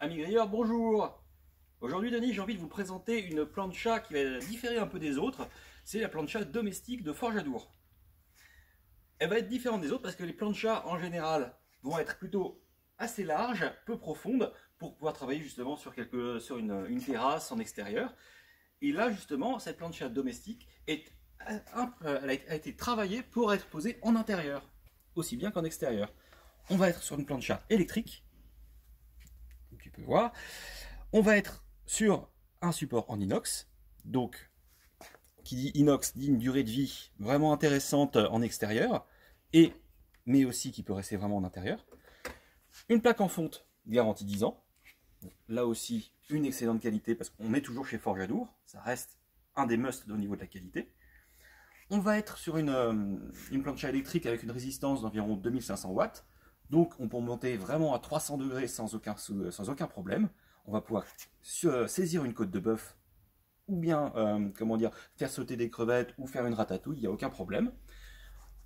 Amis grilleurs, bonjour. Aujourd'hui, Denis, j'ai envie de vous présenter une plancha qui va différer un peu des autres. C'est la plancha domestique de Forjadour. Elle va être différente des autres parce que les planchas, en général, vont être plutôt assez larges, peu profondes, pour pouvoir travailler justement sur une terrasse en extérieur. Et là, justement, cette plancha domestique a été travaillée pour être posée en intérieur, aussi bien qu'en extérieur. On va être sur une plancha électrique, comme tu peux voir. On va être sur un support en inox, donc qui dit inox dit une durée de vie vraiment intéressante en extérieur, mais aussi qui peut rester vraiment en intérieur. Une plaque en fonte, garantie 10 ans. Là aussi, une excellente qualité parce qu'on est toujours chez Forjadour, ça reste un des musts au niveau de la qualité. On va être sur une plancha électrique avec une résistance d'environ 2500 watts, donc on peut monter vraiment à 300 degrés sans aucun problème. On va pouvoir saisir une côte de bœuf ou bien faire sauter des crevettes ou faire une ratatouille, il n'y a aucun problème.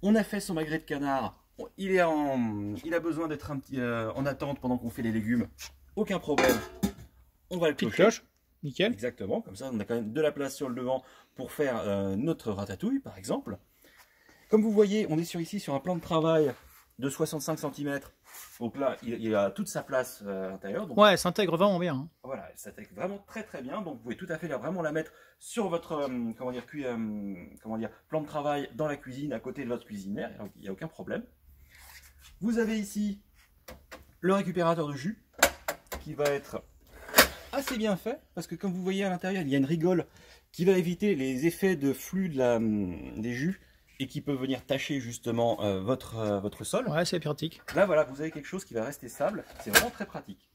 On a fait son magret de canard, il a besoin d'être un petit en attente pendant qu'on fait les légumes, aucun problème. On va le Petite clocher. cloche, nickel. Exactement, comme ça on a quand même de la place sur le devant pour faire notre ratatouille par exemple. Comme vous voyez, on est ici sur un plan de travail de 65 cm. Donc là, il a toute sa place à l'intérieur. Ouais, elle s'intègre vraiment bien. Hein. Voilà, elle s'intègre vraiment très bien. Donc vous pouvez tout à fait vraiment la mettre sur votre plan de travail dans la cuisine, à côté de votre cuisinière. Il n'y a aucun problème. Vous avez ici le récupérateur de jus qui va être assez bien fait. Parce que comme vous voyez à l'intérieur, il y a une rigole qui va éviter les effets de flux des jus et qui peut venir tacher justement votre sol. Ouais, c'est pratique. Là, voilà, vous avez quelque chose qui va rester stable. C'est vraiment très pratique.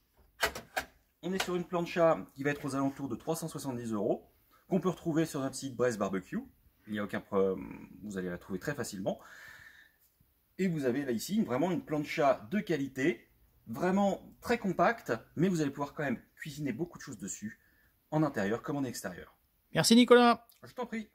On est sur une plancha qui va être aux alentours de 370 €, qu'on peut retrouver sur notre site Brest Barbecue. Il n'y a aucun problème, vous allez la trouver très facilement. Et vous avez là ici vraiment une plancha de qualité, vraiment très compacte, mais vous allez pouvoir quand même cuisiner beaucoup de choses dessus, en intérieur comme en extérieur. Merci Nicolas. Je t'en prie.